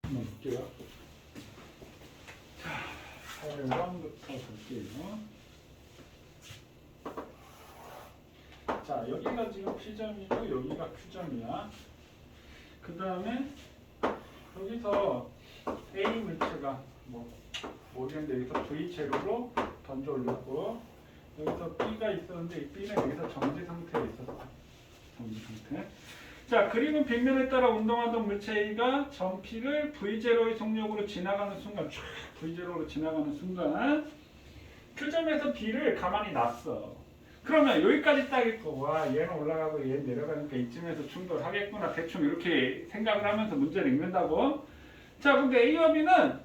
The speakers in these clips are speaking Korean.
한번 볼게요. 자, 8번부터 볼게요. 자, 여기가 지금 P점이고 여기가 Q점이야. 그 다음에 여기서 A 물체가 모르겠는데 여기서 V 제로로 던져 올렸고 여기서 B가 있었는데 이 B는 여기서 정지 상태에 있었어. 정지 상태. 자, 그림은 빗면에 따라 운동하던 물체 A가 점 P를 V0의 속력으로 지나가는 순간 쫙 V0로 지나가는 순간 Q점에서 B를 가만히 놨어. 그러면 여기까지 딱 있고 와 얘는 올라가고 얘는 내려가니까 이쯤에서 충돌하겠구나 대충 이렇게 생각을 하면서 문제를 읽는다고. 자, 근데 A와 B는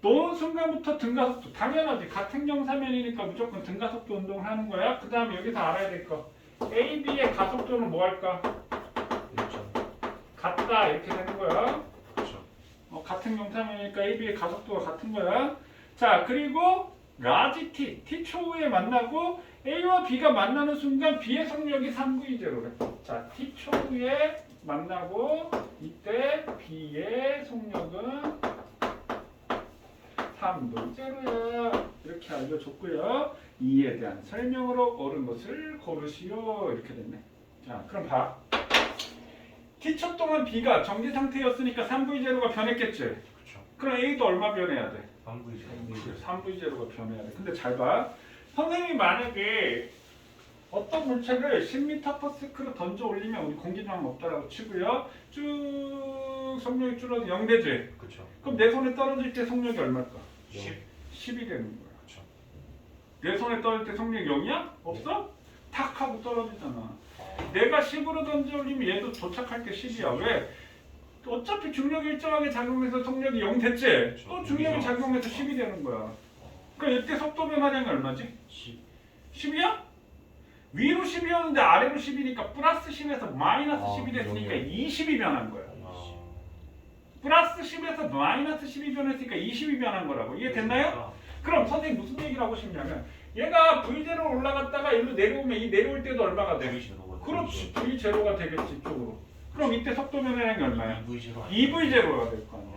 노는 순간부터 등가속도 당연하지. 같은 경사면이니까 무조건 등가속도 운동을 하는 거야. 그 다음에 여기서 알아야 될 거 A, B의 가속도는 뭐 할까? 같다 이렇게 되는 거야. 그렇죠. 같은 경사면이니까 A, B의 가속도가 같은 거야. 자, 그리고 라지 T, T초에 만나고 A와 B가 만나는 순간 B의 속력이 3V0래. 자, T초에 만나고 이때 B의 속력은 3V0야. 이렇게 알려줬고요. 이에 대한 설명으로 옳은 것을 고르시오. 이렇게 됐네. 자, 그럼 봐. T초 동안 B가 정지 상태였으니까 3V0가 변했겠지? 그렇죠. 그럼 A도 얼마 변해야 돼? 3V죠. 3V0가 변해야 돼. 근데 잘 봐. 선생님이 만약에 어떤 물체를 10m/s로 던져 올리면 우리 공기저항 없다라고 치고요. 쭉 속력이 줄어도 0 되지? 그렇죠. 그럼 내 손에 떨어질 때 속력이 얼마일까? 10. 10이 되는 거야. 그렇죠. 내 손에 떨어질 때 속력이 0이야? 없어? 탁 하고 떨어지잖아. 내가 10으로 던져 올리면 얘도 도착할 때 10이야. 왜? 어차피 중력이 일정하게 작용해서 속력이 0 됐지? 또 중력이 작용해서 10이 되는 거야. 그러니까 이때 속도 변화량이 얼마지? 10. 10이야? 위로 10이었는데 아래로 10이니까 플러스 10에서 마이너스 10이 됐으니까 그럼요. 20이 변한 거야. 플러스 10에서 마이너스 10이 변했으니까 20이 변한 거라고. 이해됐나요? 그럼 선생님 무슨 얘기를 하고 싶냐면 얘가 V0로 올라갔다가 일로 내려오면 이 내려올 때도 얼마가 돼? 그렇지. V0가 되겠지 이쪽으로. 그럼 이때 속도 변화량이 얼마야? 2V0가 될 거 아니야.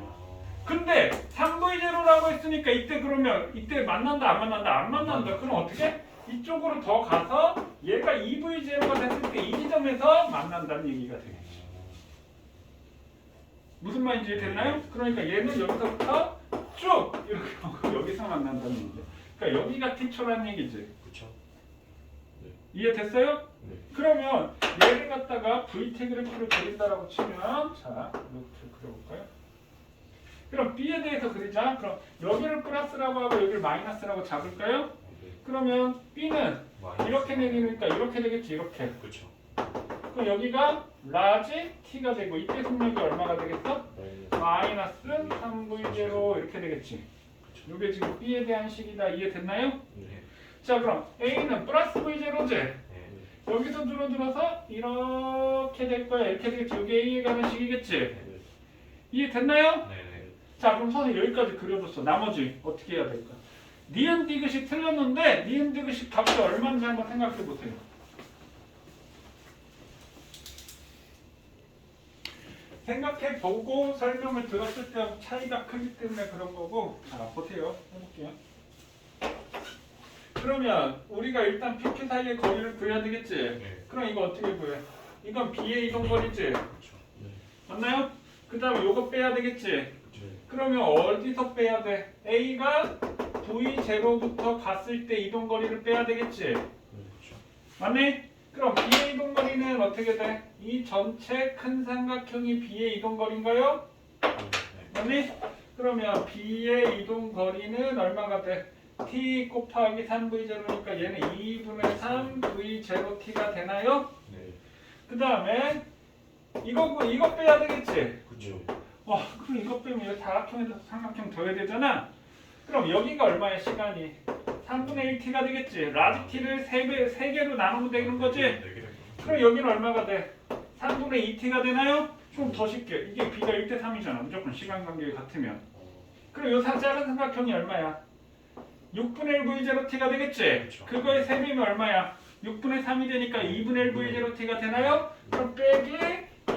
근데 3V0라고 했으니까 이때 그러면 이때 만난다 안 만난다? 안 만난다. 그럼 어떻게? 이쪽으로 더 가서 얘가 2V0가 됐을 때 이 지점에서 만난다는 얘기가 되겠지. 무슨 말인지 됐나요? 그러니까 얘는 여기서부터 쭉 이렇게 하고 여기서 만난다는 얘기죠. 그러니까 여기가 T초라는 얘기지. 그렇죠. 이해됐어요? 네. 그러면 얘를 갖다가 VT 그래프를 그린다라고 치면 자, 이렇게 그려볼까요? 그럼 B에 대해서 그리자. 그럼 여기를 플러스라고 하고 여기를 마이너스라고 잡을까요? 그러면 B는 이렇게 내리니까 이렇게 되겠지. 이렇게. 그렇죠. 그럼 여기가 라지 T가 되고 이때 속력이 얼마가 되겠어? 마이너스 3V0 이렇게 되겠지. 이게 지금 B에 대한 식이다. 이해됐나요? 네. 자, 그럼 A는 플러스 V0지? 네. 여기서 줄어들어서 이렇게 될 거야. 이렇게 되겠지. 이게 A에 가는 식이겠지? 이해됐나요? 네. 자, 그럼 선생님 여기까지 그려줬어. 나머지 어떻게 해야 될까? 니은 디귿이 틀렸는데 니은 디귿이 값이 얼마인지 한번 생각해 보세요. 생각해 보고 설명을 들었을 때 차이가 크기 때문에 그런 거고. 자, 보세요. 해볼게요. 그러면 우리가 일단 PQ 사이의 거리를 구해야 되겠지? 네. 그럼 이거 어떻게 구해? 이건 B의 이동거리지? 그렇죠. 네. 맞나요? 그 다음에 요거 빼야 되겠지? 네. 그러면 어디서 빼야 돼? A가 V0부터 갔을 때 이동거리를 빼야 되겠지? 그렇죠. 맞니? 그럼 B의 이동거리는 어떻게 돼? 이 전체 큰 삼각형이 B의 이동거리인가요? 네. 맞니? 그러면 B의 이동거리는 얼마가 돼? T 곱하기 3V0니까 얘는 2분의 3V0T가 되나요? 네. 그 다음에 이거 빼야 되겠지? 그렇죠. 와, 그럼 이거 빼면 여기 사각형에서 삼각형 더해야 되잖아? 그럼 여기가 얼마야 시간이? 3분의 1T가 되겠지? 라지 T를 3개로 나누면 되는 거지? 그럼 여기는 얼마가 돼? 3분의 2T가 되나요? 좀 더 쉽게. 이게 B가 1대 3이잖아. 무조건 시간 간격이 같으면. 그럼 요 작은 삼각형이 얼마야? 6분의 1 V0T가 되겠지? 그렇죠. 그거의 3배면 얼마야? 6분의 3이 되니까 2분의 1 V0T가 되나요? 그럼 빼기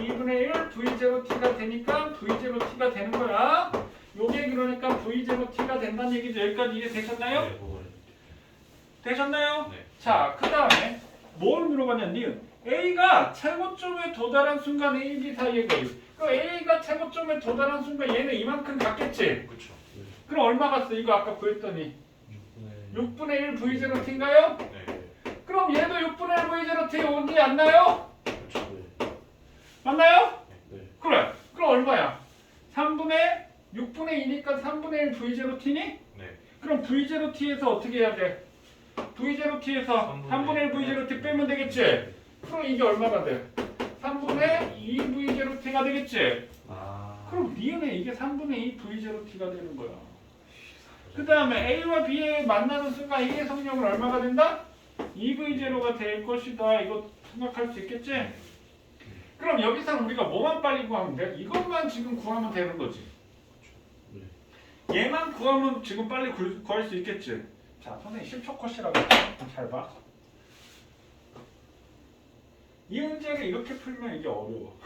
2분의 1 V0t가 되니까 V0t가 되는 거야. 요게 그러니까 V0t가 된다는 얘기죠. 여기까지 이해되셨나요? 네, 그거는. 되셨나요? 네. 자, 그 다음에 뭘 물어봤냐니 A가 최고점에 도달한 순간 A, B 사이의 거리. 그 A가 최고점에 도달한 순간 얘는 이만큼 갔겠지? 그렇죠. 네. 그럼 얼마 갔어? 이거 아까 구했더니 6분의 6분의 1 V0t인가요? 네. 그럼 얘도 6분의 1 V0t 온이 안 나요? 그렇죠. 네. 맞나요? 네. 그래. 그럼 얼마야? 3분의 6분의 2니까 3분의 1 V0t니? 네. 그럼 V0t에서 어떻게 해야 돼? V0t에서 3분의 1 V0t 빼면 되겠지? 그럼 이게 얼마가 돼? 3분의 2 V0t가 되겠지? 아. 그럼 니은에 이게 3분의 2 V0t가 되는 거야. 그 다음에 A와 B의 만나는 순간 A의 성력은 얼마가 된다? 2V0가 될 것이다. 이거 생각할 수 있겠지? 그럼 여기서 우리가 뭐만 빨리 구하면 돼? 이것만 지금 구하면 되는 거지. 네. 얘만 구하면 지금 빨리 구할 수 있겠지? 자, 선생님 10초 컷이라고 잘 봐. 이 문제를 이렇게 풀면 이게 어려워.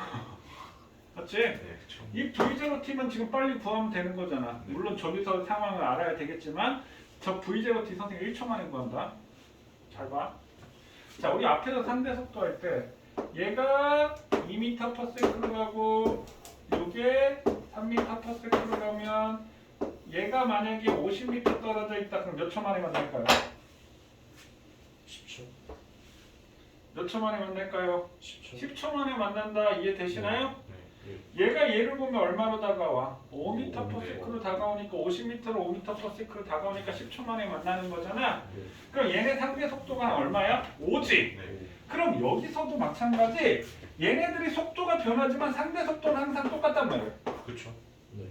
맞지? 네. 그렇죠. 이 V0t만 지금 빨리 구하면 되는 거잖아. 네. 물론 저기서 상황을 알아야 되겠지만 저 V0t 선생님 1초 만에 구한다. 잘 봐. 자, 우리 앞에서 상대 속도 할 때 얘가 2m/s로 가고 요게 3m/s로 가면 얘가 만약에 50m 떨어져 있다 그럼 몇 초 만에 만날까요? 10초. 몇 초 만에 만날까요? 10초. 10초 만에 만난다. 이해되시나요? 네. 얘가 얘를 보면 얼마로 다가와? 5m/s로 5m. 다가오니까 50m로 5m/s로 다가오니까 10초 만에 만나는 거잖아. 네. 그럼 얘네 상대 속도가 얼마야? 5지. 네. 그럼 여기서도 마찬가지. 얘네들이 속도가 변하지만 상대 속도는 항상 똑같단 말이야. 그렇죠. 네.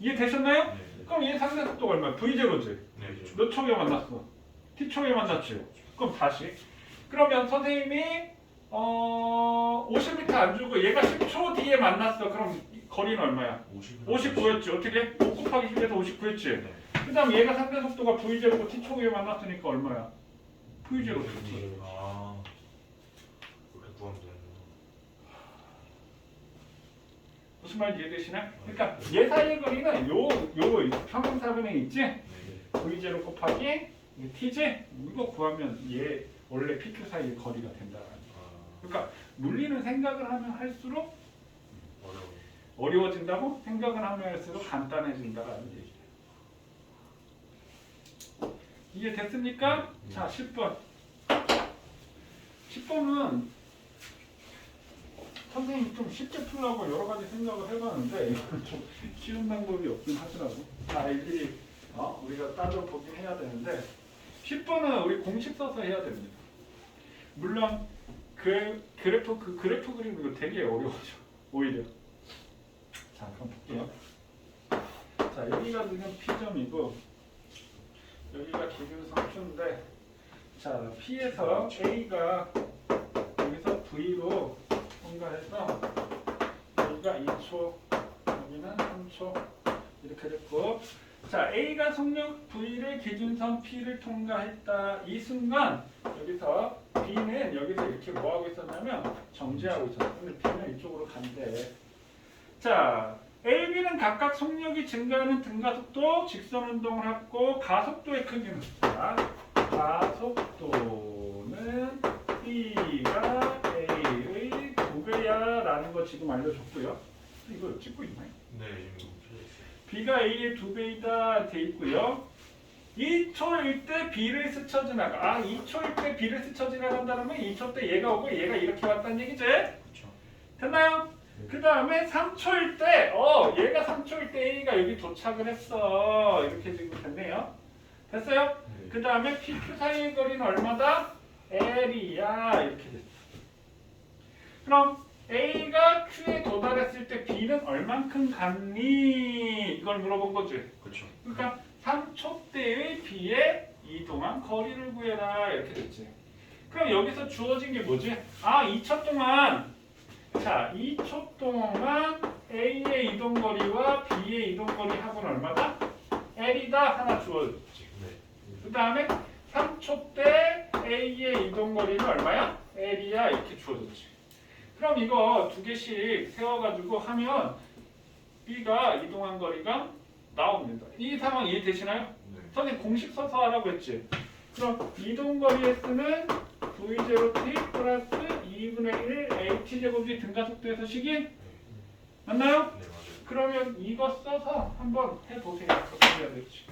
이해되셨나요? 네. 그럼 얘 상대 속도가 얼마야? V0지. 네. 그렇죠. 몇 초에 만났어? T초에 만났지. 그럼 다시. 그러면 선생님이 50m 안 주고 얘가 10초 뒤에 만났어. 그럼 거리는 얼마야? 59였지. 어떻게? 5 곱하기 10에서 59였지. 네. 그 다음 얘가 상대 속도가 V0고 T초 위에 만났으니까 얼마야? V0 T. 아. 그렇게 구하면 되는 무슨 말인지 이해되시나요? 그러니까 얘 사이의 거리는 요 평행사변에 있지? 네. V0 곱하기 T지? 이거 구하면 얘 원래 PQ 사이의 거리가 된다. 아. 그러니까 물리는 생각을 하면 할수록 어려워. 어려워진다고? 생각을 하면 할수록 간단해진다라는 얘기예요. 이해됐습니까? 자, 10번. 10번은 선생님이 좀 쉽게 풀려고 여러 가지 생각을 해봤는데 이건 좀 쉬운 방법이 없긴 하더라고. 다 일일이 우리가 따져 보긴 해야 되는데 10번은 우리 공식 써서 해야 됩니다. 물론 그래프 그리는 거 되게 어려워져. 오히려. 자, 그럼 볼게요. 자, 여기가 지금 P점이고 여기가 기준선 Q인데 자, P에서 A가 여기서 V로 통과해서 여기가 2초, 여기는 3초 이렇게 됐고 자, A가 속력 V를 기준선 P를 통과했다. 이 순간 여기서 B는 여기서 이렇게 뭐하고 있었냐면 정지하고 있었어. 근데 B는 이쪽으로 간대. 자, A, B는 각각 속력이 증가하는 등가속도, 직선운동을 했고 가속도의 크기는 가속도는 B가 A의 2배야 라는 거 지금 알려줬고요. 이거 찍고 있나요? 네. 지금 B가 A의 2배이다 돼 있고요. 2초일 때 B를 스쳐 지나가. 2초일 때 B를 스쳐 지나간다면 2초 때 얘가 오고 얘가 이렇게 왔다는 얘기지? 그렇죠. 됐나요? 그 다음에 3초일 때, 얘가 3초일 때 A가 여기 도착을 했어. 이렇게 지금 됐네요. 됐어요? 네. 그 다음에 PQ 사이의 거리는 얼마다? L이야. 이렇게 됐어. 그럼 A가 Q에 도달했을 때 B는 얼만큼 갔니? 이걸 물어본 거지. 그렇죠. 그러니까 3초 때의 B에 이동한 거리를 구해라. 이렇게 됐지. 그럼 여기서 주어진 게 뭐지? 2초 동안 자, 2초 동안 A의 이동거리와 B의 이동거리 합은 얼마다? L이다 하나 주어졌지. 네. 그 다음에 3초 때 A의 이동거리는 얼마야? L이야 이렇게 주어졌지. 그럼 이거 두 개씩 세워가지고 하면 B가 이동한 거리가 나옵니다. 이 상황 이해되시나요? 네. 선생님 공식 써서 하라고 했지. 그럼 이동거리에 쓰는 V0t 플러스 2분의 1 at 제곱이 등가속도에서 식이 네. 맞나요? 네, 맞아요. 그러면 이거 써서 한번 해보세요. 어떻게 해야 될지.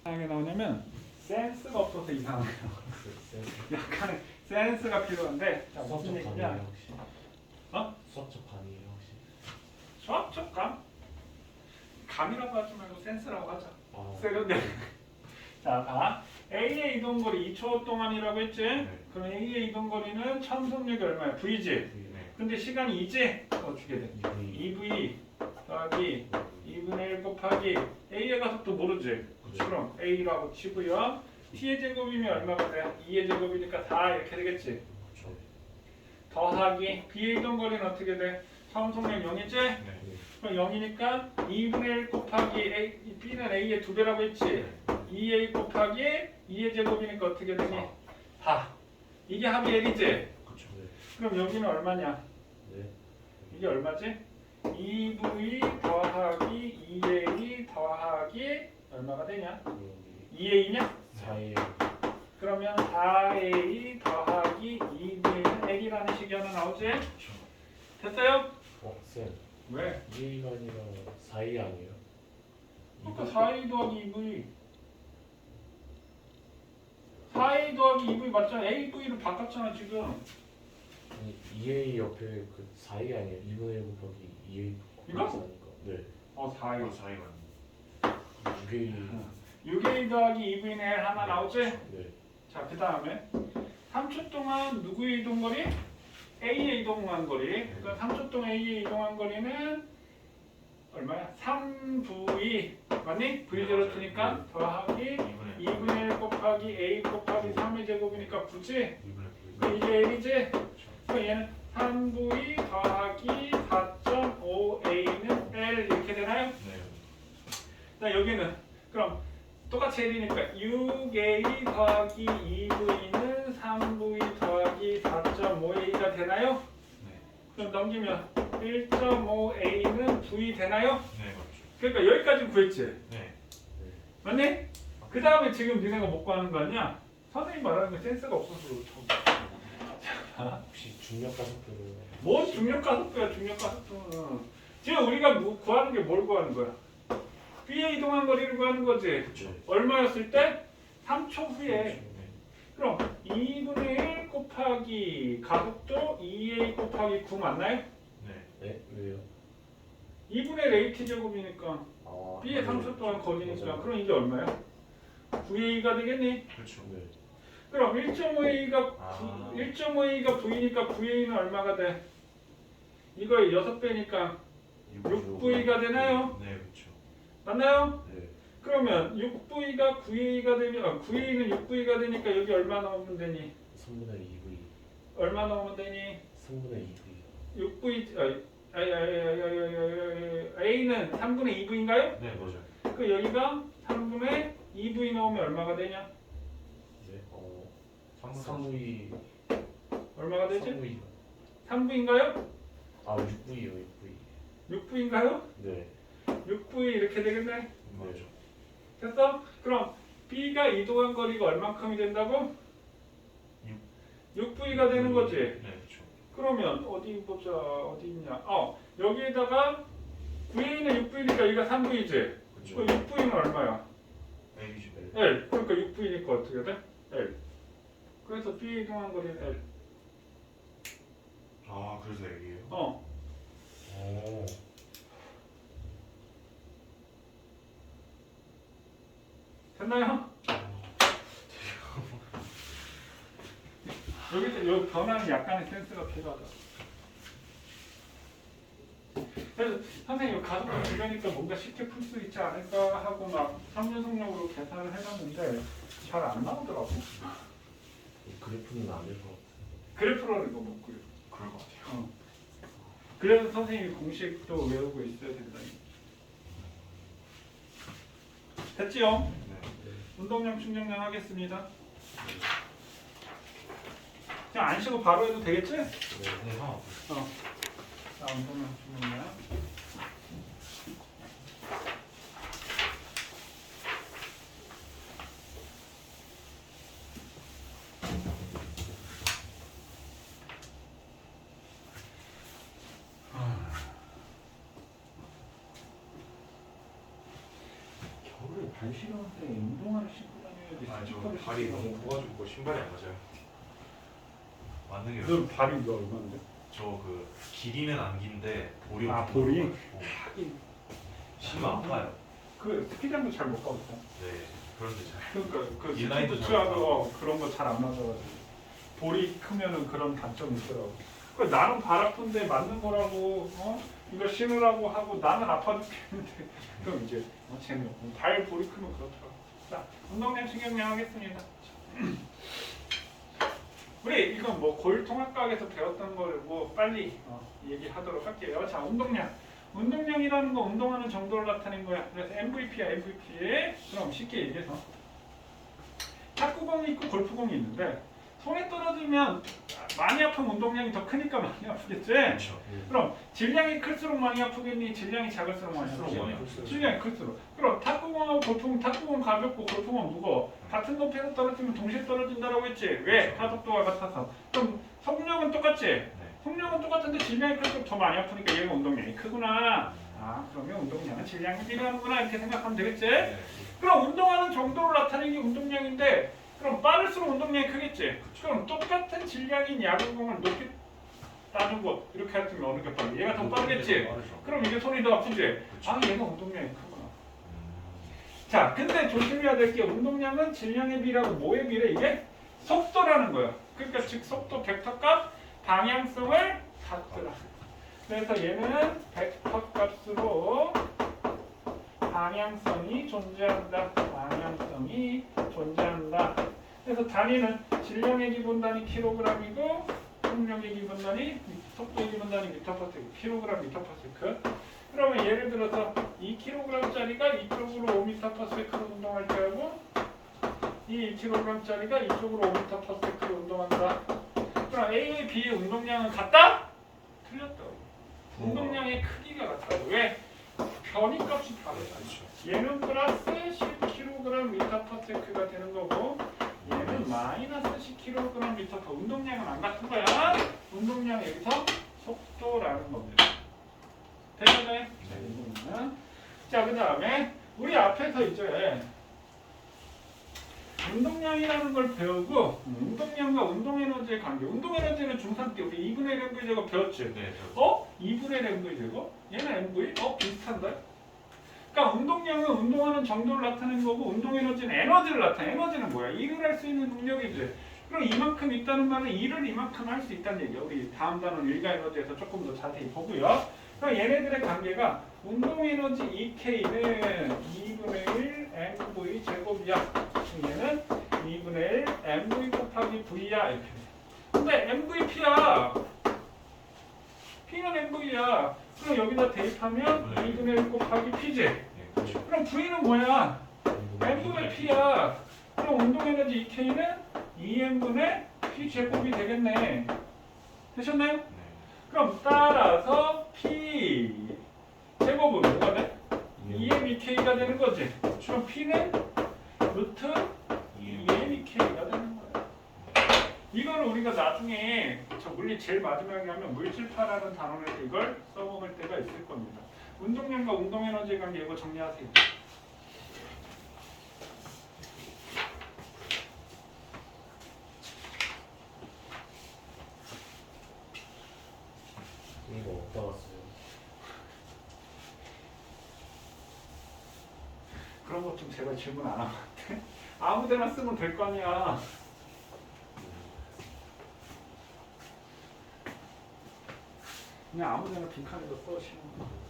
이상하게 나오냐면 센스가 없어서 이상해요. 약간 센스가 필요한데 자, 무슨 수학적 얘기냐? 반이에요 혹시? 어? 수학적 반이에요 혹시? 수학적 감? 감이라고 하지 말고 센스라고 하자. 아, 세련돼. 자, 봐. A의 이동거리 2초 동안이라고 했지? 그럼 A의 이동거리는 천속력이 얼마야? V지? 네. 근데 시간이 2지? 어떻게 돼? 2V 더하기 2분의 1 곱하기 A의 가속도 모르지? 그럼 A라고 치고요. T의 제곱이면 얼마가 돼? 2의 제곱이니까 4 이렇게 되겠지? 그렇죠. 더하기 B의 이동거리는 어떻게 돼? 천속력 0이지? 네. 그럼 0이니까 2분의 1 곱하기 A, B는 A의 2배라고 했지? 2A 곱하기 2의 제곱이니까 어떻게 되니? 4. 이게 합이 L이지? 그렇죠. 네. 그럼 여기는 얼마냐? 네. 이게 얼마지? 2V 더하기 2A 더하기 얼마가 되냐? 2A냐? 4에 그러면 4A 더하기 2V는 L이라는 식이 하나 나오지? 됐어요? 쌤 왜? 2A가 아니라 4A 아니에요? 그러니까 4A 더하기 2V 4A 더하기 2V 맞잖아. AV를 바꿨잖아 지금. 아니 2A 옆에 그 4A 아니에요? 2분의 1 곱하기 2A 이거? 곱하기 4니까 네 4A 아, 사이가 6A 6A 더하기 2V는 L 하나 나오지? 네 자, 그 다음에 3초 동안 누구의 이동거리? A의 이동한 거리. 그러니까 3초 동안 A의 이동한 거리는 얼마야? 3V 맞니? V0t니까 더하기 2분의 1 곱하기 A 곱하기 3의 제곱이니까 9지? 2분의 그럼 이게 L이지? 그럼 얘는 3V 더하기 4.5A는 L 이렇게 되나요? 네. 자, 여기는 그럼 똑같이 L이니까 6A 더하기 2V는 3V 더하기 4.5A가 되나요? 네. 그럼 넘기면 1.5A는 V 되나요? 네, 맞죠. 그러니까 여기까지 구했지? 네. 맞니? 그 다음에 지금 니네가 못 구하는 거 아니야? 선생님 말하는 거 센스가 없어서 그렇다고. 혹시 중력 가속도를 뭐 중력 가속도야 중력 가속도는. 지금 우리가 구하는 게 뭘 구하는 거야? B의 이동한 거리를 구하는 거지? 그렇죠. 얼마였을 때? 3초 후에. 네. 그럼 2분의 1 곱하기 가속도 2A 곱하기 9 맞나요? 네. 네? 왜요? 2분의 1 AT 제곱이니까 아 B의 네. 3초 동안 거리니까 맞아요. 그럼 이게 얼마야? 9A가 되겠니? 그렇죠. 네 그럼 1.5A가 아. 1.5A가 V니까 VA는 얼마가 돼? 이거의 6배니까 6V가 되나요? 네, 그렇죠. 맞나요? 네 그러면 6V가 9A가 되면 9A는 6V가 되니까 여기 얼마 넣으면 되니? 3분의 2V 얼마 넣으면 되니? 3분의 2V 6V A는 3분의 2V인가요? 네, 맞아요. 그 여기가 3분의 2V 넣으면 얼마가 되냐? 네 3분의 3V 얼마가 되지? 3V 3V인가요? 아 6V요 6V 6V인가요? 네 6V 이렇게 되겠네. 맞죠. 됐어? 그럼 B가 이동한 거리가 얼마큼이 된다고? 6V가 되는 거지. 네, 그렇죠. 그러면 어디 보자. 어디 있냐? 여기에다가 V는 6V니까 여기가 3V지. 그렇죠. 그 6V는 얼마야? A죠. L. 그러니까 6V니까 어떻게 돼? L. 그래서 B 이동한 거리는 L. 아, 그래서 A예요? 어. 오 됐나요? 여기서 요 변화는 약간의 센스가 필요하다. 그래서 선생님 가속도 주려니까 뭔가 쉽게 풀 수 있지 않을까 하고 막 3연속력으로 계산을 해봤는데 잘 안 나오더라고. 그래프는 안 될 것 같아요. 그래프로는 이거 못 그려. 그럴 것 같아요. 그래서 선생님이 공식도 외우고 있어야 된다. 됐지요? 네. 운동량 충전량 하겠습니다. 그냥 안 쉬고 바로 해도 되겠지? 네. 네, 상관없어요. 자, 운동량 주문량. 겨울에 발 시려울 때 운동화를 신고 다녀야지. 아, 저 스니커를 발이 신고 너무 커가지고 신발이 안 맞아요. 맞는 게 너 발이 얼마인데? 저그 길이는 안 긴데 볼이 아, 엄청 볼이? 커가지고 신으면 아파요. 그 스키장도 잘 못 가봤어. 네, 그런데 잘. 그러니까 그 인라인도 잘 스포츠하고 그런 거 잘 안 맞아가지고 볼이 크면은 그런 단점이 있더라고. 그 나는 발 아픈데 맞는 거라고 이거 신으라고 하고 나는 아파 죽겠는데 그럼 이제 재미없고 발 볼이 크면 그렇더라고. 자 운동량 신경량 하겠습니다. 우리 이건 뭐 고일통합과학에서 배웠던 걸 뭐 빨리 얘기하도록 할게요. 자 운동량. 운동량이라는 거 운동하는 정도를 나타낸 거야. 그래서 MVP야 MVP. 그럼 쉽게 얘기해서 탁구공이 있고 골프공이 있는데 손에 떨어지면 많이 아프면 운동량이 더 크니까 많이 아프겠지? 그렇죠. 그럼 질량이 클수록 많이 아프겠니? 질량이 작을수록 많이 클수록 아프겠니? 많이 아프죠. 질량이 클수록. 그럼 탁구공하고 골프공, 탁구공 가볍고 골프공 무거워. 같은 높이에서 떨어지면 동시에 떨어진다라고 했지? 왜? 가속도가 같아서. 그럼 속력은 똑같지? 네. 속력은 똑같은데 질량이 클수록 더 많이 아프니까 얘가 운동량이 크구나. 아 그러면 운동량은 질량이 비례하는구나 이렇게 생각하면 되겠지? 네. 그럼 운동하는 정도를 나타내는 게 운동량인데 그럼 빠를수록 운동량이 크겠지? 그럼 똑같은 질량인 야구공을 높이 따주고 이렇게 했으면 어느 게 빠르? 얘가 더 빠르겠지? 빠르죠. 그럼 이게 손이 더 아프지? 그쵸. 아 얘가 운동량이 크구나. 자 근데 조심해야 될 게 운동량은 질량에 비례하고 뭐에 비례? 이게 속도라는 거야. 그러니까 즉 속도 벡터값 방향성을 갖더라. 그래서 얘는 벡터 값으로 방향성이 존재한다. 방향성이 존재한다. 그래서 단위는 질량의 기본 단위 킬로그램이고 속력의 기본 단위, 속도의 기본 단위 미터 퍼 세컨드, 킬로그램 미터 퍼 세컨드. 그러면 예를 들어서 2kg짜리가 이쪽으로 5m 퍼 세컨드 운동할 때하고 이 1kg짜리가 이쪽으로 5m 퍼 세컨드 운동한다. 그럼 A의 B의 운동량은 같다? 틀렸다. 운동량의 크기가 같다고. 왜? 변이값이 다르다. 얘는 플러스 10kg 미터 퍼 세컨드가 되는 거고 얘는 마이너스 10kg 미터 퍼. 운동량은 안 같은 거야. 운동량 여기서 속도라는 겁니다. 되겠나요? 자, 그 다음에 우리 앞에서 이제 운동량이라는 걸 배우고 운동량과 운동에너지의 관계. 운동에너지는 중3 때 우리 2분의 1 MV 제곱 배웠지? 네. 2분의 1 MV 제곱? 얘는 MV? 비슷한데? 그러니까 운동량은 운동하는 정도를 나타내는 거고 운동에너지는 에너지를 나타내. 에너지는 뭐야? 일을 할 수 있는 능력이지. 그럼 이만큼 있다는 말은 일을 이만큼 할 수 있다는 얘기야. 우리 다음 단원 일가에너지에서 조금 더 자세히 보고요. 그럼 얘네들의 관계가 운동에너지 EK는 2분의 1 MV 제곱이야. 얘는 2분의 1 MV 곱하기 V야. 이렇게 돼. 근데 MVP야. P는 MV야. 그럼 여기다 대입하면 2분의 1 곱하기 P지. 그럼 V는 뭐야? MVP야. 그럼 운동에너지 EK는 2M분의 P 제곱이 되겠네. 되셨나요? 네. 그럼 따라서 P 제곱은 뭐가 돼? 2MEK가 되는 거지. 그럼 P는 루트 2MEK가 되는 거야. 이걸 우리가 나중에 저 물리 제일 마지막에 하면 물질파라는 단원에서 이걸 써먹을 때가 있을 겁니다. 운동량과 운동에너지의 관계 이거 정리하세요. 이거 어디다 갔어요? 그런 것 좀 제발 질문 안 하면 안 돼? 아무데나 쓰면 될 거 아니야. 그냥 아무데나 빈칸에다 써시면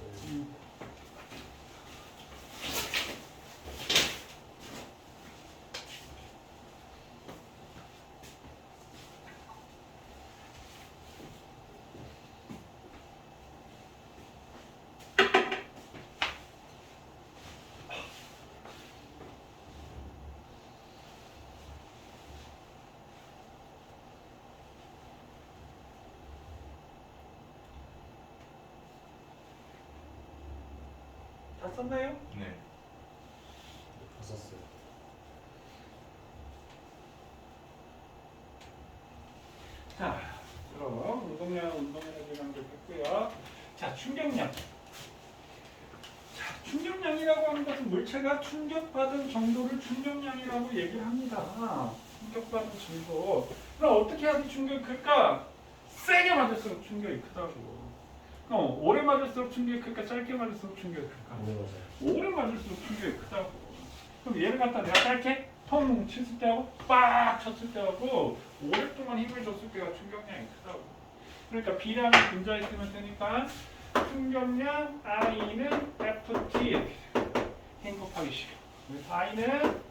다 썼나요? 네. 봤었어요. 자, 그럼 운동량 에너지라는 걸 했고요. 자, 충격량. 자, 충격량이라고 하는 것은 물체가 충격받은 정도를 충격량이라고 얘기를 합니다. 충격받은 정도. 그럼 어떻게 하면 충격이 클까? 세게 맞을수록 충격이 크다고. 오래 맞을수록 충격이 클까? 짧게 맞을수록 충격이 클까? 네 맞아요. 오래 맞을수록 충격이 크다고. 그럼 얘를 갖다 내가 짧게 통 쳤을 때하고 빡 쳤을 때하고 오랫동안 힘을 줬을 때가 충격량이 크다고. 그러니까 B라는 분자에 쓰면 되니까 충격량 I는 FT 이렇게 힘 곱하기 10. 그래서 I는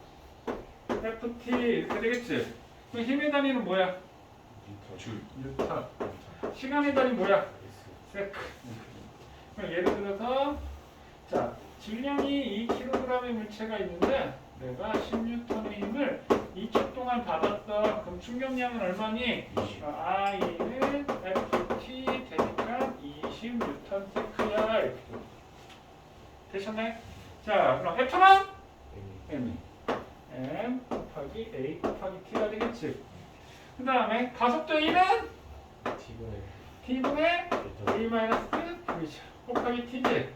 FT 이렇게 되겠지. 그럼 힘의 단위는 뭐야? 줄. 뉴턴. 시간의 단위 뭐야? 세크. 그럼 예를 들어서 자 질량이 2kg의 물체가 있는데 내가 10N의 힘을 2초 동안 받았어. 그럼 충격량은 얼마니? 20. I는 FT 되니까 20N세크야. 이렇게 되셨나요? 자 그럼 F는? M. M 곱하기 A 곱하기 T가 되겠지. 그 다음에 가속도 E는? T분의 T분의 일단 A 마이너스 V 곱하기 T지.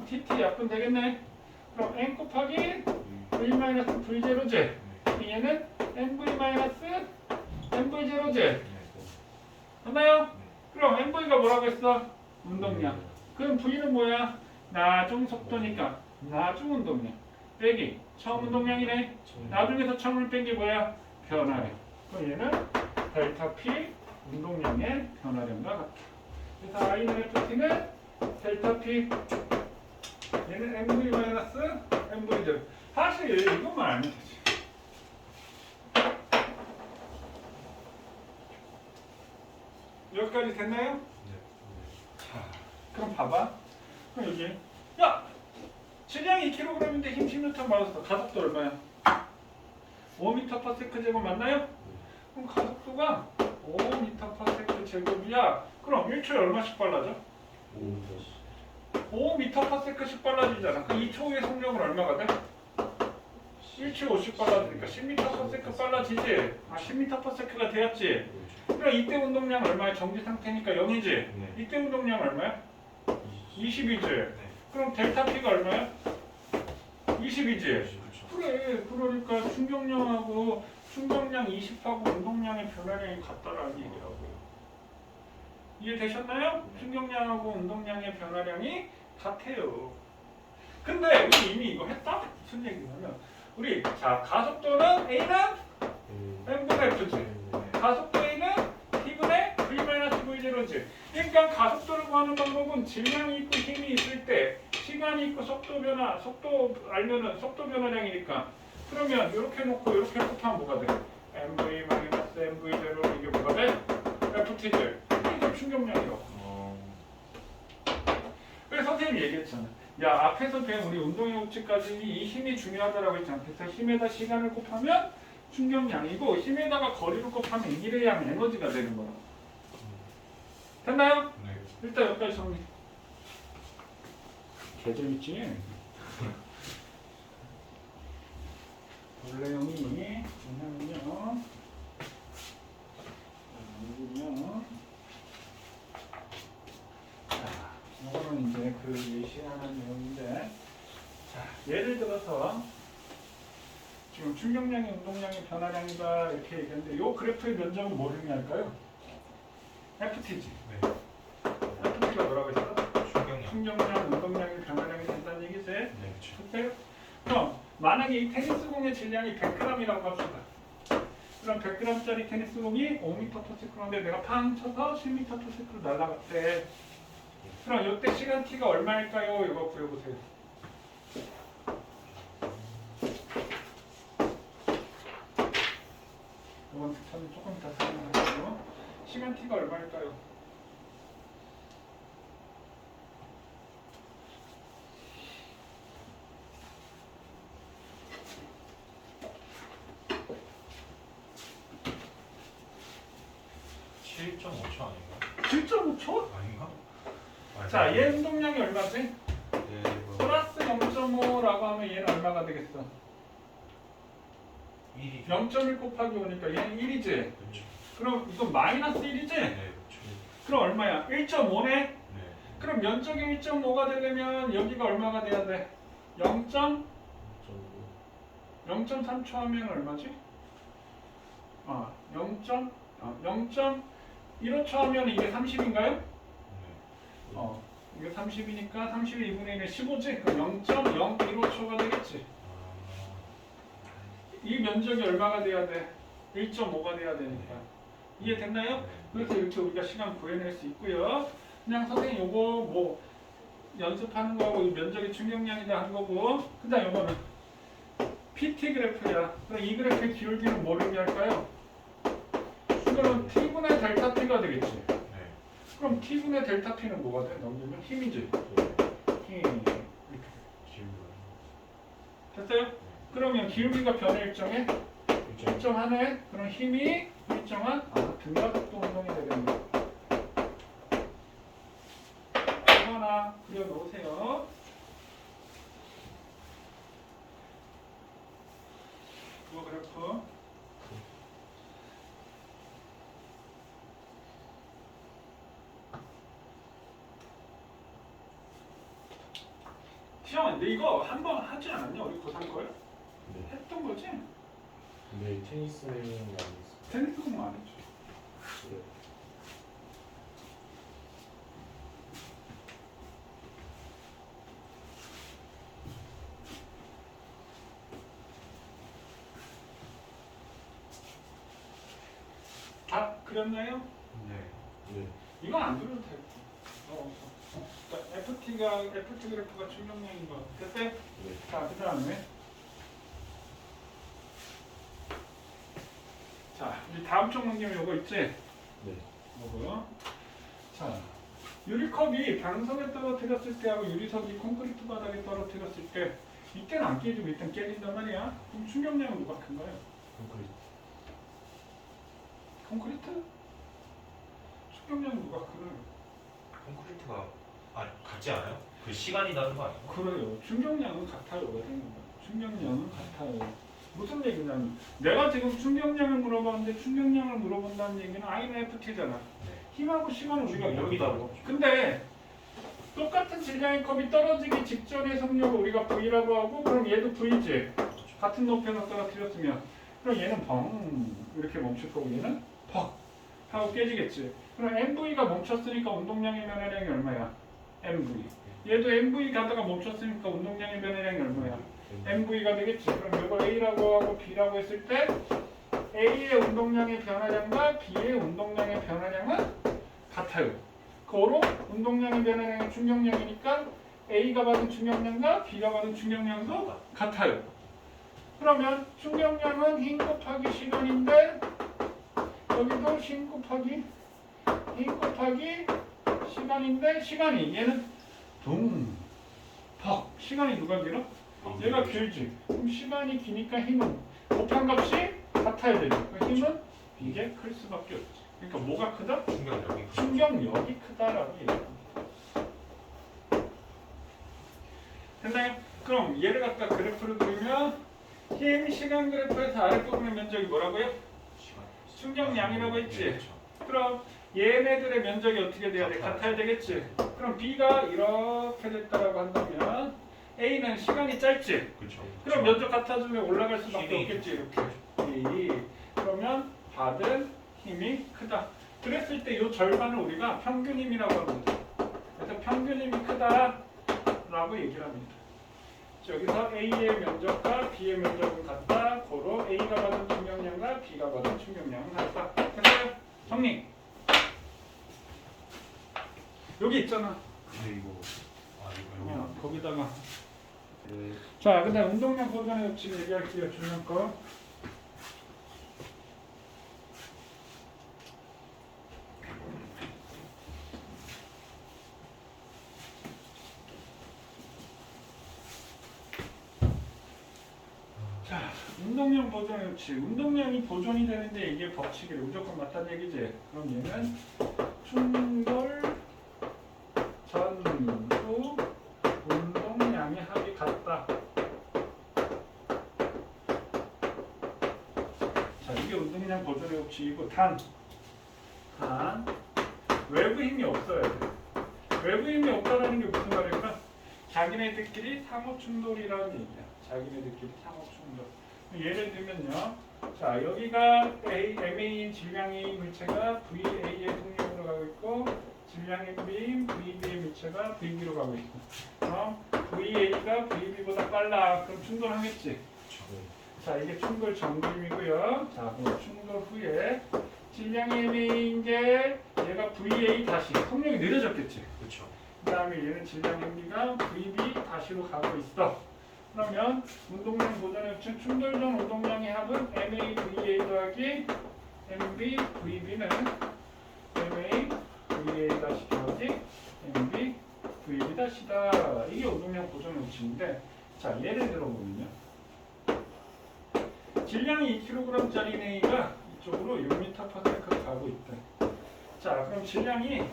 TT 약분 되겠네. 그럼 N 곱하기 V 마이너스 V0지. 얘는 NV 마이너스 NV0지. 맞나요? 그럼 NV가 뭐라고 했어? 운동량. 그럼 V는 뭐야? 나중 속도니까 나중 운동량. 빼기 처음 운동량이네. 나중에서 처음을 뺀 게 뭐야? 변화량. 그럼 얘는 델타 P 운동량의 변화량과 같다. 그래서 I는 FT는 델타 P 얘는 MV 마이너스 MV0. 사실 이것만 알면 되지. 여기까지 됐나요? 자, 그럼 봐봐. 그럼 여기 야! 질량이 2kg인데 힘 10N 맞았어. 가속도 얼마야? 5m/s 제곱 맞나요? 그럼 가속도가 5m/s 제곱이야. 그럼 1초에 얼마씩 빨라져? 5m/s씩 빨라지잖아. 그 2초 후의 속력은 얼마가 돼? 1초에 5씩 빨라지니까 10m/s 빨라지지? 아 10m/s가 되었지? 그럼 이때 운동량 얼마야? 정지 상태니까 0이지? 네. 이때 운동량 얼마야? 20이지? 네. 그럼 델타 P가 얼마야? 20이지? 그렇죠. 그래. 그러니까 충격량하고 충격량 20하고 운동량의 변화량이 같다라는 얘기라고요. 이해되셨나요? 충격량하고 운동량의 변화량이 같아요. 근데 우리 이미 이거 했다? 무슨 얘기냐면 우리 자 가속도는 A는 M분의 F지. 가속도 A는 T분의 V-V0지. 그러니까 가속도를 구하는 방법은 질량이 있고 힘이 있을 때 시간이 있고 속도 변화, 속도 알면은 속도 변화량이니까 그러면 이렇게 놓고 이렇게 곱하면 뭐가 돼? MV-MV0 이게 뭐가 돼? FT지. 이게 충격량이라고. 그래서 선생님이 얘기했잖아. 야 앞에서 배운 우리 운동의 법칙까지 이 힘이 중요하다라고 했잖아. 그래서 힘에다 시간을 곱하면 충격량이고 힘에다가 거리를 곱하면 일의 에너지가 되는 거야. 됐나요? 네. 일단 여기까지 정리. 개재밌지? 원래형이 뭐냐면요. 자, 이거는 이제 그 예시하는 내용인데, 자, 예를 들어서 지금 충격량이 운동량의 변화량이다 이렇게 얘기했는데, 이 그래프의 면적은 뭘 의미할까요? FT지. 네. FT가 뭐라고 했어? 충격량. 충격량, 운동량의 변화량이 된다는 얘기지. 네, 그렇죠. 그때요? 그럼 만약에 이 테니스공의 질량이 100g이라고 합시다. 그럼 100g짜리 테니스공이 5m/s인데 내가 팡 쳐서 10m/s로 날아갔대. 그럼 이때 시간 t가 얼마일까요? 이거 구해보세요. 이번 특차는 조금 이따 설명할게요. 시간 t가 얼마일까요? 칠 7.5초 아닌가? 7.5초? 아닌가? 자, 얘 운동량이 얼마지? 네, 이거 플러스 0. 0.5라고 하면 얘는 얼마가 되겠어? 1이 0.1 곱하기 5니까 얘는 1이지? 그렇죠. 그럼 이건 마이너스 1이지? 네, 그렇죠. 그럼 얼마야? 1.5네? 네. 그럼 면적이 1.5가 되려면 여기가 얼마가 돼야 돼? 0.3초 하면 얼마지? 0.15초 하면 이게 30인가요? 네. 이게 30이니까 30의 2분의 1은 15지? 그럼 0.015초가 되겠지? 이 면적이 얼마가 돼야 돼? 1.5가 돼야 되니까. 이해됐나요? 네. 그래서 이렇게 우리가 시간 구해낼 수 있고요. 그냥 선생님 요거 뭐 연습하는 거하고 이 면적의 충격량이다 한 거고, 그다음 요거는 PT 그래프야. 그럼 이 그래프의 기울기는 뭘 의미할까요? 이거는 T분의 델타 T가 되겠지. 네. 그럼 T분의 델타 T는 뭐가 돼? 넘기면 힘이지. 힘. 이렇게. 됐어요? 그러면 기울기가 변의 일정에 일정하네. 그럼 힘이 일정한 등가속도 운동이 되겠네. 하나 그려놓으세요. 이거 그래프. 시험아, 근데 이거 한 번 하지 않았냐? 우리 고3 거에? 네. 했던 거지? 근데 테니스는 안 했어요. 테니스 공부 안 했지. 네. 다 그렸나요? 네. 네. 이건 안 그려도 돼. 그러니까 FT 그래프가 충격량인 거. 됐어요? 네. 자, 그 다음에. 자, 우리 다음 쪽 넘기면 요거 있지? 네. 요거. 자, 유리컵이 방석에 떨어뜨렸을 때하고 유리석이 콘크리트 바닥에 떨어뜨렸을 때 이때는 안 깨지고 이때는 깨진단 말이야. 그럼 충격량은 누가 큰가요? 콘크리트. 콘크리트? 충격량은 누가 크나요? 콘크리트가 같지 않아요? 그 시간이 다른 거 아니에요? 그래요. 충격량은 같아요. 왜 그러는 거야? 충격량은 같아요. 무슨 얘기냐면 내가 지금 충격량을 물어봤는데 충격량을 물어본다는 얘기는 I는 FT잖아. 네. 힘하고 시간은 우리가 충격력이 모른다고. 다르죠. 근데 똑같은 질량의 컵이 떨어지기 직전의 속력을 우리가 V라고 하고 그럼 얘도 V지. 같은 높이에서 떨어뜨렸으면 그럼 얘는 펑 이렇게 멈출 거고 얘는 퍽 하고 깨지겠지. 그럼 MV가 멈췄으니까 운동량의 변화량이 얼마야? MV. 얘도 MV 가다가 멈췄으니까 운동량의 변화량이 얼마야? MV가 되겠지. 그럼 이거 A라고 하고 B라고 했을 때 A의 운동량의 변화량과 B의 운동량의 변화량은 같아요. 고로 운동량의 변화량이 충격량이니까 A가 받은 충격량과 B가 받은 충격량도 같아요. 그러면 충격량은 힘 곱하기 시간인데 여기도 힘 곱하기 시간인데 시간이 얘는 퍽 시간이 누가 길어? 얘가 길지. 그럼 시간이 기니까 힘은 곱한 값이 같아야 되죠. 그 힘은 이게 클 수밖에 없지. 그러니까 뭐가 크다? 충격력이 충격력이 크다라고 얘기합니다. 됐나요? 그럼 얘를 갖다 그래프로 그리면 힘 시간 그래프에서 아랫부분의 면적이 뭐라고요? 시간. 충격량이라고 했지? 네, 그렇죠. 그럼 얘네들의 면적이 어떻게 돼야 돼? 같아야 되겠지? 그럼 B가 이렇게 됐다라고 한다면 A는 시간이 짧지? 그렇죠. 그럼 면적 같아지면 올라갈 수밖에 힘이 없겠지 이렇게. 그러면 받은 힘이 크다. 그랬을 때 이 절반을 우리가 평균 힘이라고 합니다. 그래서 평균 힘이 크다라고 얘기를 합니다. 여기서 A의 면적과 B의 면적은 같다. 고로 A가 받은 충격량과 B가 받은 충격량은 같다. 됐어요? 정리. 여기 있잖아. 근데 이거 이거 거기다가. 네. 자, 그다음 운동량 보존의 법칙 얘기할게요. 중요한 거. 자, 운동량 보존의 법칙. 운동량이 보존이 되는데 이게 법칙이 무조건 맞다는 얘기지. 그럼 얘는 충돌 전후 운동량의 합이 같다. 법칙이고 단 외부 힘이 없어야 돼. 외부 힘이 없다라는 게 무슨 말일까? 자기네들끼리 상호 충돌이라는 얘기야. 자기네들끼리 상호 충돌. 예를 들면요. 자, 여기가 MA인 질량의 물체가 VA의 속력으로 가고 있고 질량 MB인 VB의 물체가 VB로 가고 있고 그럼 VA가 VB보다 빨라. 그럼 충돌하겠지? 자, 이게 충돌 전기임이고요. 자, 그럼 충돌 후에 질량의 MA인 게 얘가 VA 다시 속력이 느려졌겠지? 그렇죠. 그 다음에 얘는 질량 MB가 VB 다시로 가고 있어. 그러면 운동량 보존의 합친 충돌 전 운동량의 합은 MA VA 더하기 MB VB는 MA VA 다시 더하기 MB VB 다시다. 이게 운동량 보존의 합친인데 자 예를 들어보면요. 질량이 2kg짜리 A가 이쪽으로 6m/s로 가고 있다. 자 그럼 질량이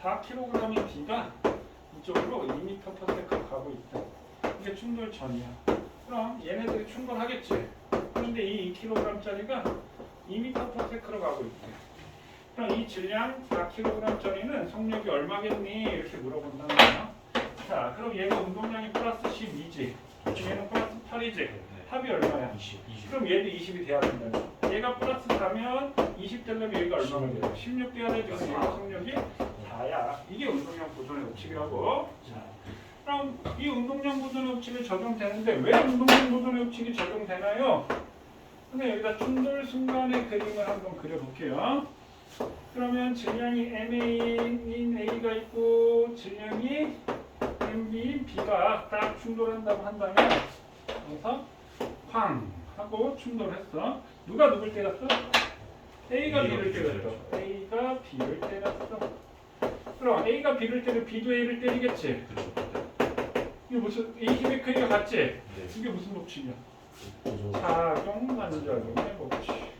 4kg인 B가 이쪽으로 2m/s로 가고 있다. 이게 충돌 전이야. 그럼 얘네들이 충돌하겠지. 그런데 이 2kg짜리가 2m/s로 가고 있대. 그럼 이 질량 4kg짜리는 속력이 얼마겠니? 이렇게 물어본다는 거야. 자, 그럼 얘가 운동량이 플러스 12지. 얘는 플러스 8이지. 합이 얼마야? 20. 그럼 얘도 20이 돼야 된다. 얘가 플러스 4면 20 되려면 얘가 얼마나 돼요? 16 돼야 되지. 그럼 얘가 속력이 4야. 이게 운동량 보존의 법칙이라고. 자, 그럼 이 운동량 보존의 법칙이 적용되는데 왜 운동량 보존의 법칙이 적용되나요? 근데 여기다 충돌 순간의 그림을 한번 그려볼게요. 그러면 질량이 MA인 A가 있고 질량이 MB인 B가 딱 충돌한다고 한다면 그래서 쾅 하고 충돌했어. 누가 누굴 때렸어? A가 B를 때렸어. A가 B를 때렸어. 그럼 A가 B를 때리면 B도 A를 때리겠지? 그렇죠. 이게 무슨 이 힘의 크기가 같지? 네. 이게 무슨 법칙이야? 보조. 작용 반작용의 법칙.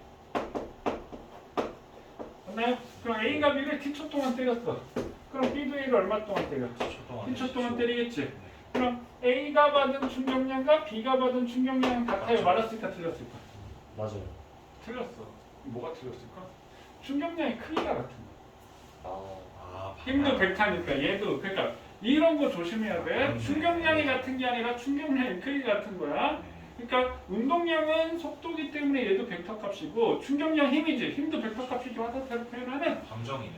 맞나요? 그럼 A가 B를 T초 동안 때렸어. 그럼 B도 A를 얼마 동안 때려? T초 동안 때리겠지? 그럼 A가 받은 충격량과 B가 받은 충격량은 같아요? 맞았을까 틀렸을까? 맞아요. 틀렸어. 뭐가 틀렸을까? 충격량의 크기가 같은 거야. 아, 힘도 벡터니까 얘도 그러니까 이런 거 조심해야 돼. 충격량이 같은 게 아니라 충격량의 크기가 같은 거야. 그러니까 운동량은 속도기 때문에 얘도 벡터 값이고 충격량 힘이지. 힘도 벡터 값이지. 화살표로 표현하는 함정이네.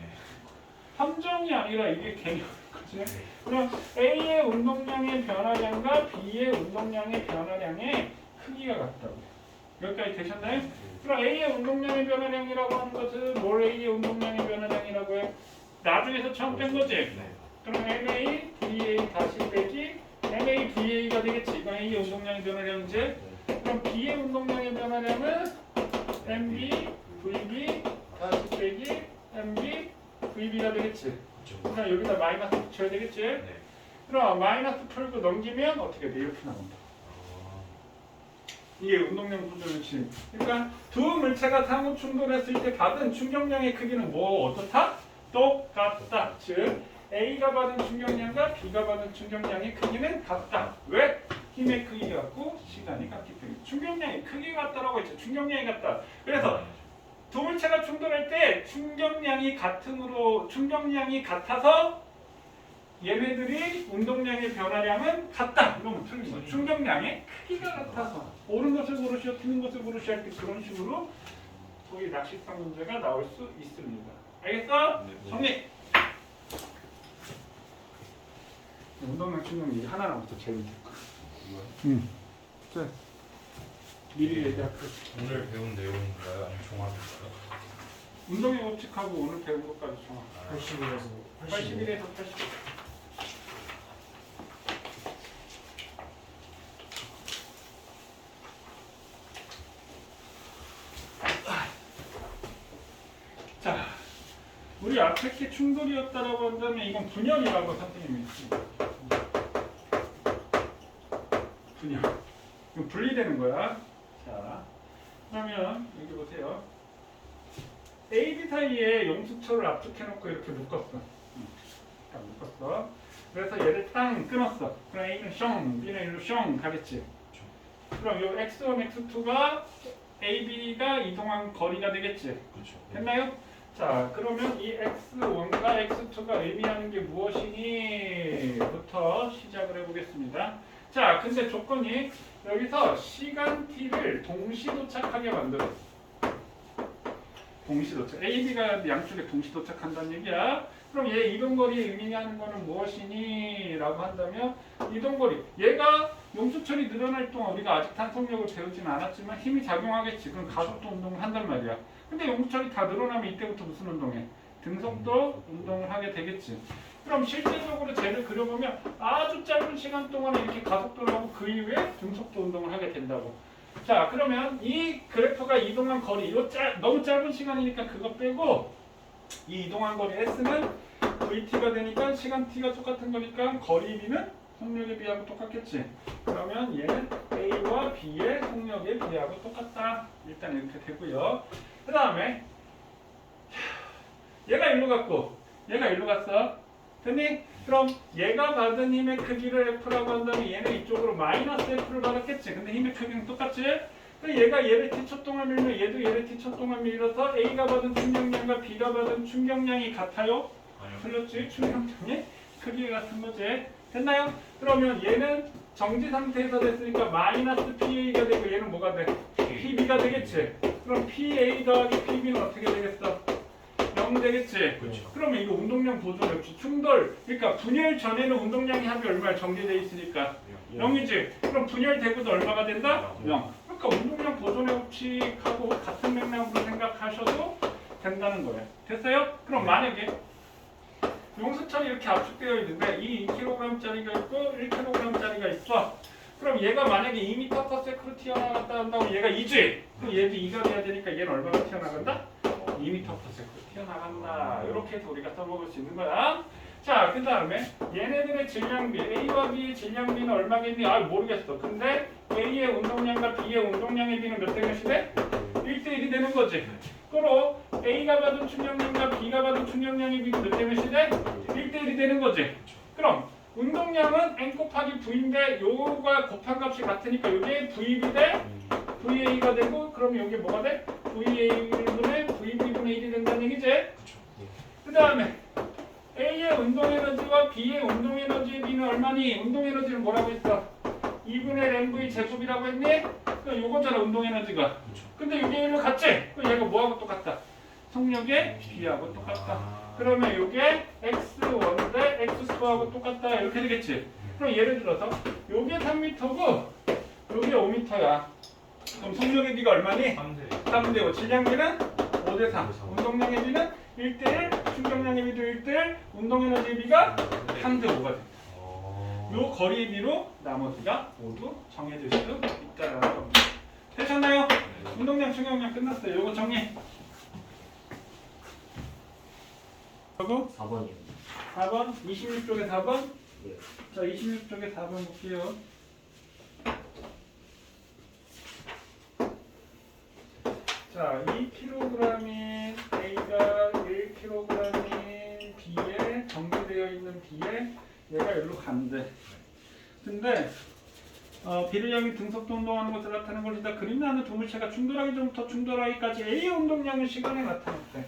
함정이 아니라 이게 개념인 거지. 네. 그럼 A의 운동량의 변화량과 B의 운동량의 변화량의 크기가 같다고. 여기까지 되셨나요? 그럼 A의 운동량의 변화량이라고 하는 것은 뭘 A의 운동량의 변화량이라고 해? 나중에서 처음 뺀 거지? 네. 그럼 MA, VA 다시 빼기 MA, VA가 되겠지. 이건 A의 운동량의 변화량이지. 그럼 B의 운동량의 변화량은 MB, VB 다시 빼기 MB, VB가 되겠지. 그렇죠. 그럼 여기다 마이너스 붙여야 되겠지. 네. 그럼 마이너스 풀고 넘기면 어떻게 돼? 이렇게 나온다. 이게 운동량 보존의식. 그러니까 두 물체가 상호 충돌했을 때 받은 충격량의 크기는 뭐 어떻다? 똑같다. 즉 A가 받은 충격량과 B가 받은 충격량의 크기는 같다. 왜? 힘의 크기가 같고 시간이 같기 때문에. 충격량의 크기가 같다라고 했죠. 충격량이 같다. 그래서 두 물체가 충돌할 때 충격량이 같아서 얘네들이 운동량의 변화량은 같다. 이러면 틀린 거야. 충격량의 크기가 같아서 옳은 것을 고르시오, 틀린 것을 고르시오 할 때 그런 식으로 거기 낚시성 문제가 나올 수 있습니다. 알겠어? 네. 정리. 운동량 충격이 하나 남았어. 재밌는 거. 응. 자, 미리 얘기할게. 오늘 배운 내용인가요? 아니면 종합인가요? 운동의 법칙하고 오늘 배운 것까지 정확. 81에서 81에서 80. 자, 우리 앞에 게 충돌이었다라고 한다면 이건 분열이라고 선생님이 했습니다. 분열. 이거 분리되는 거야. 자, 그러면 여기 보세요. A, B 사이에 용수철을 압축해놓고 이렇게 묶었어. 딱 묶었어. 그래서 얘를 땅 끊었어. 그럼 A는 숑, B는 일로 숑 가겠지. 그럼 요 X1, X2가 AB가 이동한 거리가 되겠지. 그렇죠. 됐나요? 자, 그러면 이 x1과 x2가 의미하는 게 무엇이니? 부터 시작을 해보겠습니다. 자, 근데 조건이 여기서 시간 t를 동시 도착하게 만들어. 동시 도착. AB가 양쪽에 동시 도착한다는 얘기야. 그럼 얘 이동거리의 의미하는 거는 무엇이니? 라고 한다면 이동거리. 얘가 용수철이 늘어날 동안 우리가 아직 탄속력을 배우지는 않았지만 힘이 작용하겠지. 그럼 가속도 운동을 한단 말이야. 근데 용수철이 다 늘어나면 이때부터 무슨 운동해? 등속도 운동을 하게 되겠지. 그럼 실제적으로 쟤를 그려보면 아주 짧은 시간 동안에 이렇게 가속도를 하고 그 이후에 등속도 운동을 하게 된다고. 자, 그러면 이 그래프가 이동한 거리, 이거 너무 짧은 시간이니까 그거 빼고 이 이동한 거리 S는 VT가 되니까 시간 T가 똑같은 거니까 거리 B는 속력의 B하고 똑같겠지. 그러면 얘는 A와 B의 속력의 B하고 똑같다. 일단 이렇게 되고요. 그 다음에 얘가 일로 갔고 얘가 일로 갔어. 됐니? 그럼 얘가 받은 힘의 크기를 F라고 한다면 얘는 이쪽으로 마이너스 F를 받았겠지. 근데 힘의 크기는 똑같지? 얘가 얘를 t초 동안 밀면 얘도 얘를 t초 동안 밀어서 A가 받은 충격량과 B가 받은 충격량이 같아요? 아니요. 틀렸지? 충격량의 크기가 같은 거지. 됐나요? 그러면 얘는 정지 상태에서 됐으니까 마이너스 PA가 되고 얘는 뭐가 돼? PB가 되겠지. 그럼 PA 더하기 PB는 어떻게 되겠어? 0 되겠지. 그렇죠. 그러면 이거 운동량 보존 역시 충돌. 그러니까 분열 전에는 운동량이 합이 얼마야? 정제돼 있으니까 0이지. 그럼 분열되고도 얼마가 된다? 0. 그러니까 운동량 보존의 법칙하고 같은 맥락으로 생각하셔도 된다는 거예요. 됐어요? 그럼 만약에 용수철이 이렇게 압축되어 있는데 이 2kg짜리가 있고 1kg짜리가 있어. 그럼 얘가 만약에 2m/s로 튀어나갔다 한다면 얘가 2지. 그럼 얘도 2가 돼야 되니까 얘는 얼마나 튀어나간다? 2m/s로 튀어나간다. 이렇게 해서 우리가 써먹을 수 있는 거야. 자, 그 다음에 얘네들의 질량비, A와 B의 질량비는 얼마겠니? 아, 모르겠어. 근데 A의 운동량과 B의 운동량의 비는 몇 대 몇이 돼? 1대1이 되는 거지. 그로 A가 받은 충격량과 B가 받은 충격량의 비는 몇 대 몇이 돼? 1대1이 되는 거지. 그럼 운동량은 N 곱하기 V인데 요거가 곱한 값이 같으니까 요게 VB 대 VA가 되고 그럼 요게 뭐가 돼? VA분의 VB분의 1이 된다는 얘기지? 그 다음에 A의 운동에너지와 B의 운동에너지의 비는 얼마니? 운동에너지는 뭐라고 했어? 2분의 램V 제곱이라고 했니? 그럼 요거잖아 운동에너지가. 근데 요게 일로 갔지? 그럼 얘가 뭐하고 똑같다? 속력의 B하고 똑같다. 그러면 요게 X1 대 X2하고 똑같다. 이렇게 되겠지? 그럼 예를 들어서 요게 3m고 요게 5m야. 그럼 속력의 B가 얼마니? 3대 5. 질량비는 5대 3. 운동량의 B는 1대1. 충격량의 B도 1대1. 운동에너지의 B가 3대 5가 된다. 요 거리의 B로 나머지가 모두 정해질 수 있다라는 겁니다. 되셨나요? 운동량, 충격량 끝났어요. 요거 정리. 그리고 4번이요. 4번, 26쪽에 4번. 네. 자, 26쪽에 4번 볼게요. 자, 2kg인 A가 1kg인 B에 정제되어 있는 B에 얘가 여기로 간대. 근데 B를 향해 등속도 운동하는 것을 나타내는 것이다. 그림에 하는 두 물체가 충돌하기 전부터 충돌하기까지 A의 운동량을 시간에 나타냈대.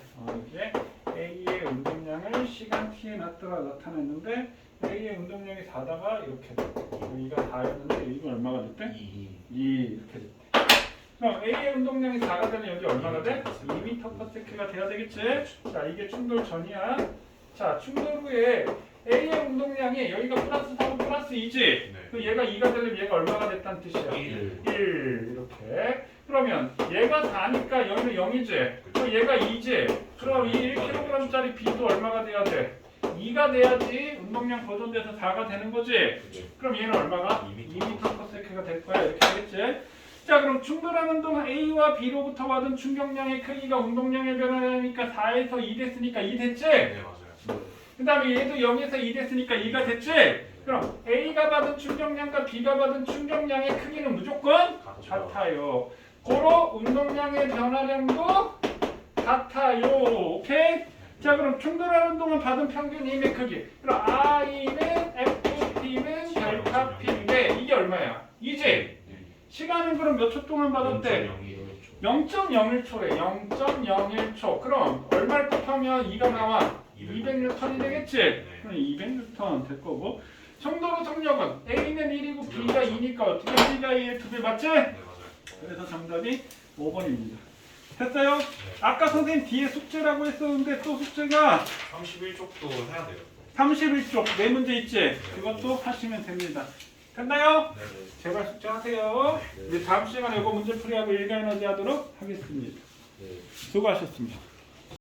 이게 A의 운동량을 시간 T에 나타냈는데 A의 운동량이 4다가 이렇게 됐대. 여기가 4였는데 여기가 얼마가 됐대? 2 이렇게 됐대. 그럼 A의 운동량이 4가 되면 여기 얼마가 돼? 2m/s가 돼야 되겠지? 자, 이게 충돌 전이야. 자, 충돌 후에 A의 운동량이 여기가 플러스 4고 플러스 2지? 네. 그럼 얘가 2가 되려면 얘가 얼마가 됐다는 뜻이야? 1. 1 이렇게. 그러면 얘가 4니까 여기는 0이지? 그럼 얘가 2지? 그럼 이 1kg짜리 B도 얼마가 돼야 돼? 2가 돼야지 운동량 보존돼서 4가 되는 거지? 그럼 얘는 얼마가? 2m/s가 될 거야. 이렇게 되겠지? 자, 그럼 충돌하는 동안 A와 B로부터 받은 충격량의 크기가 운동량의 변화니까 4에서 2 됐으니까 2 됐지? 네, 맞아요. 그 다음에 얘도 0에서 2 됐으니까 2가 됐지? 그럼 A가 받은 충격량과 B가 받은 충격량의 크기는 무조건 같아요. 고로 운동량의 변화량도 같아요. 오케이? 자, 그럼 충돌하는 동안 받은 평균 힘의 크기. 그럼 I는 FT는 델타 P인데 이게 얼마야? 2지? 시간은 그럼 몇 초 동안 받았대? 0.01초래. 0.01초. 그럼 얼마를 곱하면 2가 나와? 200N이 되겠지? 네. 그럼 200N 될 거고. 정도로 정력은 A는 1이고 B가 2니까 어떻게 B가 2의 2배 맞지? 네, 맞아요. 그래서 정답이 5번입니다. 됐어요? 네. 아까 선생님 뒤에 숙제라고 했었는데 또 숙제가 31쪽도 해야 돼요. 31쪽 네 문제 있지? 그것도 하시면 됩니다. 됐나요? 네, 네. 제발 숙제하세요. 네. 이제 다음 시간에 이거 문제 풀이하고 일가에너지 하도록 하겠습니다. 네. 수고하셨습니다.